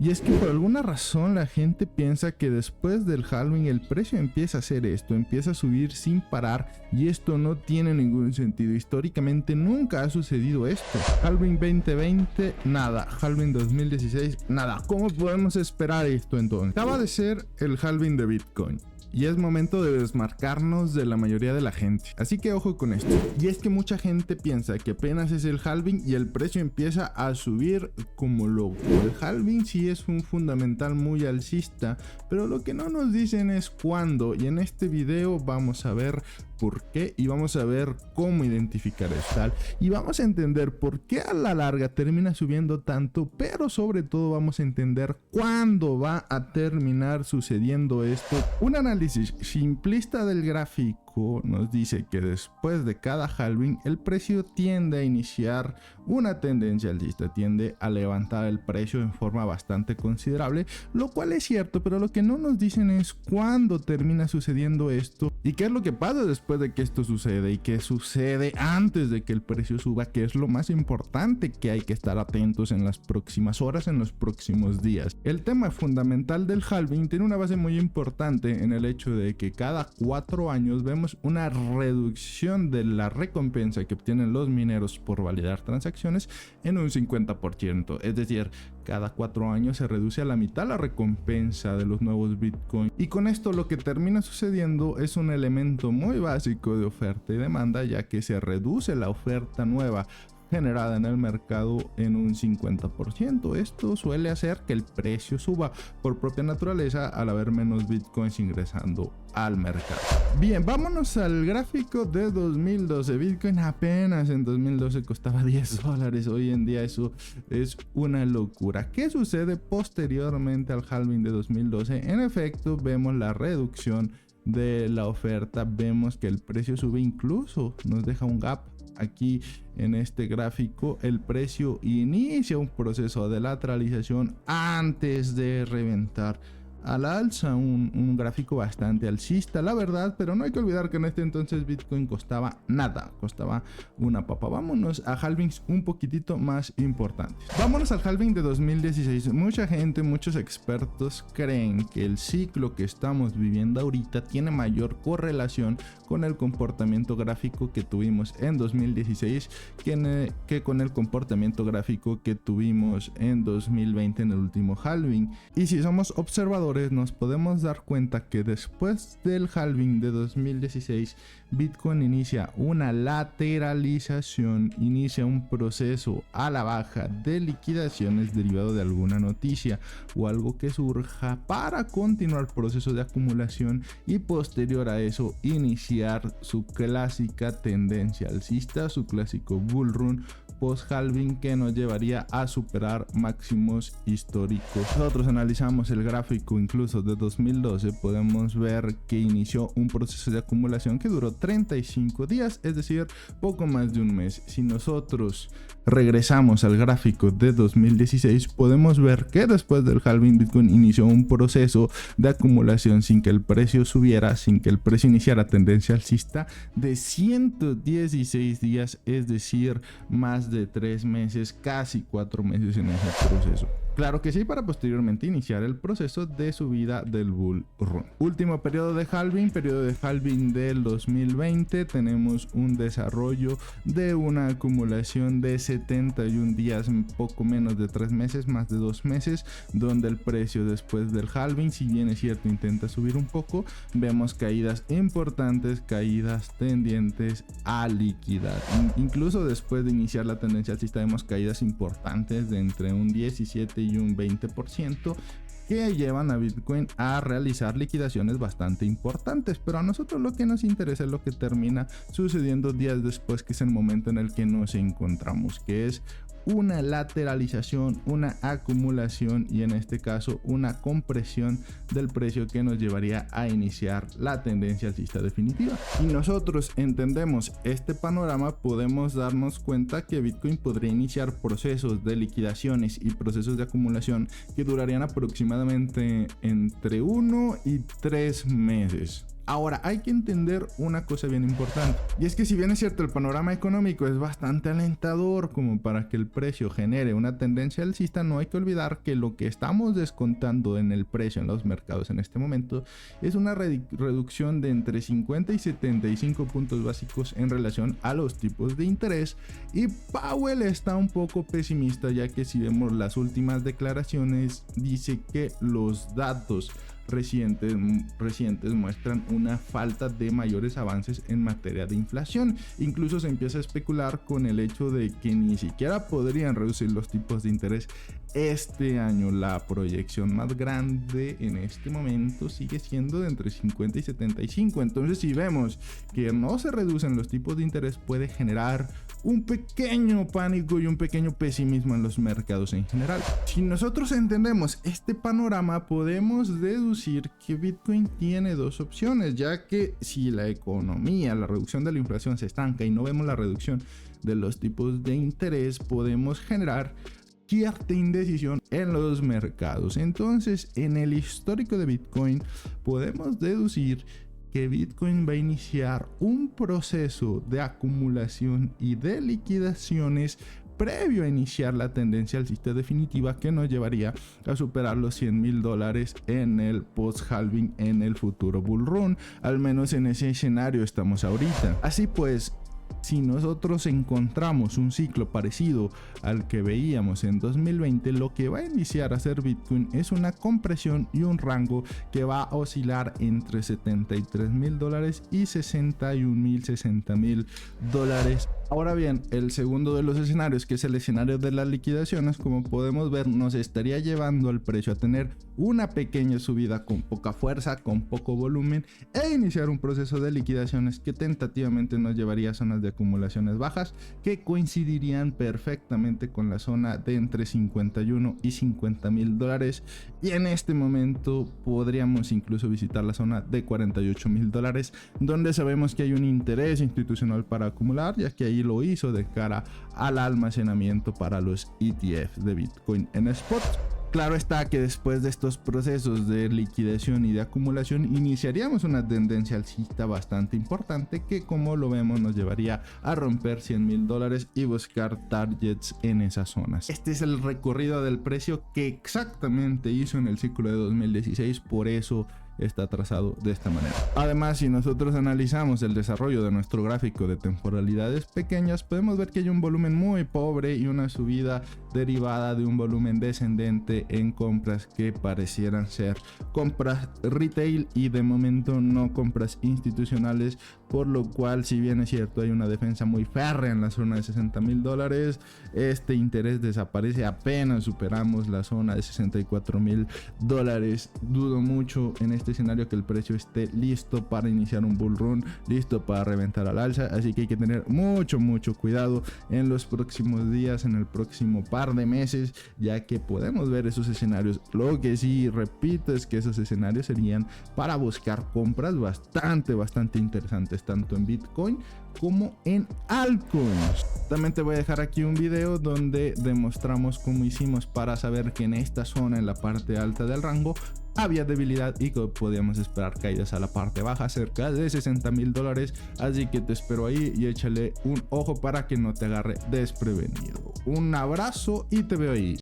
Y es que por alguna razón la gente piensa que después del halving el precio empieza a hacer esto, empieza a subir sin parar, y esto no tiene ningún sentido. Históricamente nunca ha sucedido esto. Halving 2020, nada. Halving 2016, nada. ¿Cómo podemos esperar esto entonces? Acaba de ser el halving de Bitcoin. Y es momento de desmarcarnos de la mayoría de la gente. Así que ojo con esto. Y es que mucha gente piensa que apenas es el halving y el precio empieza a subir como loco. El halving sí es un fundamental muy alcista, pero lo que no nos dicen es cuándo. Y en este video vamos a ver por qué y vamos a ver cómo identificar esto. Y vamos a entender por qué a la larga termina subiendo tanto, pero sobre todo vamos a entender cuándo va a terminar sucediendo esto. Un análisis simplista del gráfico nos dice que después de cada halving el precio tiende a iniciar una tendencia alcista, tiende a levantar el precio en forma bastante considerable, lo cual es cierto, pero lo que no nos dicen es cuándo termina sucediendo esto y qué es lo que pasa después de que esto sucede y qué sucede antes de que el precio suba, que es lo más importante que hay que estar atentos en las próximas horas, en los próximos días. El tema fundamental del halving tiene una base muy importante en el hecho de que cada 4 años vemos una reducción de la recompensa que obtienen los mineros por validar transacciones en un 50%, es decir, cada 4 años se reduce a la mitad la recompensa de los nuevos Bitcoin. Y con esto lo que termina sucediendo es un elemento muy básico de oferta y demanda, ya que se reduce la oferta nueva generada en el mercado en un 50%. Esto suele hacer que el precio suba por propia naturaleza al haber menos bitcoins ingresando al mercado. Bien, vámonos al gráfico de 2012. Bitcoin apenas en 2012 costaba $10. Hoy en día eso es una locura. ¿Qué sucede posteriormente al halving de 2012? En efecto, vemos la reducción de la oferta, vemos que el precio sube, incluso nos deja un gap. Aquí en este gráfico el precio inicia un proceso de lateralización antes de reventar al alza, un gráfico bastante alcista, la verdad, pero no hay que olvidar que en este entonces Bitcoin costaba nada, costaba una papa. Vámonos a halvings un poquitito más importantes. Vámonos al halving de 2016. Mucha gente, muchos expertos creen que el ciclo que estamos viviendo ahorita tiene mayor correlación con el comportamiento gráfico que tuvimos en 2016 que con el comportamiento gráfico que tuvimos en 2020 en el último halving. Y si somos observadores, nos podemos dar cuenta que después del halving de 2016 Bitcoin inicia una lateralización, inicia un proceso a la baja de liquidaciones derivado de alguna noticia o algo que surja para continuar el proceso de acumulación y posterior a eso iniciar su clásica tendencia alcista, su clásico bull run post halving que nos llevaría a superar máximos históricos. Nosotros analizamos el gráfico incluso de 2012, podemos ver que inició un proceso de acumulación que duró 35 días, es decir, poco más de un mes. Si nosotros regresamos al gráfico de 2016, podemos ver que después del halving Bitcoin inició un proceso de acumulación sin que el precio subiera, sin que el precio iniciara tendencia alcista de 116 días, es decir, más de 3 meses, casi 4 meses en ese proceso. Claro que sí, para posteriormente iniciar el proceso de subida del bull run. Último periodo de halving del 2020, tenemos un desarrollo de una acumulación de 71 días, poco menos de 3 meses, más de 2 meses, donde el precio después del halving, si bien es cierto intenta subir un poco, vemos caídas importantes, caídas tendientes a liquidar. Incluso después de iniciar la tendencia alcista vemos caídas importantes de entre un 17 y un 20% que llevan a Bitcoin a realizar liquidaciones bastante importantes, pero a nosotros lo que nos interesa es lo que termina sucediendo días después, que es el momento en el que nos encontramos, que es una lateralización, una acumulación y en este caso una compresión del precio que nos llevaría a iniciar la tendencia alcista definitiva. Y nosotros entendemos este panorama, podemos darnos cuenta que Bitcoin podría iniciar procesos de liquidaciones y procesos de acumulación que durarían aproximadamente entre 1 y 3 meses. Ahora, hay que entender una cosa bien importante, y es que si bien es cierto el panorama económico es bastante alentador como para que el precio genere una tendencia alcista, no hay que olvidar que lo que estamos descontando en el precio en los mercados en este momento es una reducción de entre 50 y 75 puntos básicos en relación a los tipos de interés, y Powell está un poco pesimista, ya que si vemos las últimas declaraciones dice que los datos recientes muestran una falta de mayores avances en materia de inflación. Incluso se empieza a especular con el hecho de que ni siquiera podrían reducir los tipos de interés este año. La proyección más grande en este momento sigue siendo de entre 50 y 75. Entonces, si vemos que no se reducen los tipos de interés, puede generar un pequeño pánico y un pequeño pesimismo en los mercados en general. Si nosotros entendemos este panorama, podemos deducir que Bitcoin tiene dos opciones, ya que si la economía, la reducción de la inflación se estanca y no vemos la reducción de los tipos de interés, podemos generar cierta indecisión en los mercados. Entonces, en el histórico de Bitcoin podemos deducir que Bitcoin va a iniciar un proceso de acumulación y de liquidaciones previo a iniciar la tendencia alcista definitiva, que nos llevaría a superar los $100,000 en el post-halving en el futuro bull run. Al menos en ese escenario estamos ahorita. Así pues, si nosotros encontramos un ciclo parecido al que veíamos en 2020, lo que va a iniciar a hacer Bitcoin es una compresión y un rango que va a oscilar entre $73,000 y $60,000. Ahora bien, el segundo de los escenarios, que es el escenario de las liquidaciones, como podemos ver, nos estaría llevando al precio a tener una pequeña subida con poca fuerza, con poco volumen, e iniciar un proceso de liquidaciones que tentativamente nos llevaría a zonas de acumulaciones bajas que coincidirían perfectamente con la zona de entre 51 y $50,000, y en este momento podríamos incluso visitar la zona de $48,000, donde sabemos que hay un interés institucional para acumular, ya que ahí lo hizo de cara al almacenamiento para los ETFs de Bitcoin en spot. Claro está que después de estos procesos de liquidación y de acumulación iniciaríamos una tendencia alcista bastante importante que, como lo vemos, nos llevaría a romper $100,000 y buscar targets en esas zonas. Este es el recorrido del precio que exactamente hizo en el ciclo de 2016, por eso está trazado de esta manera. Además, si nosotros analizamos el desarrollo de nuestro gráfico de temporalidades pequeñas, podemos ver que hay un volumen muy pobre y una subida derivada de un volumen descendente en compras que parecieran ser compras retail y de momento no compras institucionales, por lo cual, si bien es cierto hay una defensa muy férrea en la zona de $60,000, este interés desaparece apenas superamos la zona de $64,000. Dudo mucho en este escenario que el precio esté listo para iniciar un bull run, listo para reventar al alza, así que hay que tener mucho cuidado en los próximos días, en el próximo par de meses, ya que podemos ver esos escenarios. Lo que sí repito es que esos escenarios serían para buscar compras bastante interesantes, tanto en Bitcoin como en altcoins. También te voy a dejar aquí un video donde demostramos cómo hicimos para saber que en esta zona, en la parte alta del rango, había debilidad y que podíamos esperar caídas a la parte baja cerca de $60,000. Así que te espero ahí y échale un ojo para que no te agarre desprevenido. Un abrazo y te veo ahí.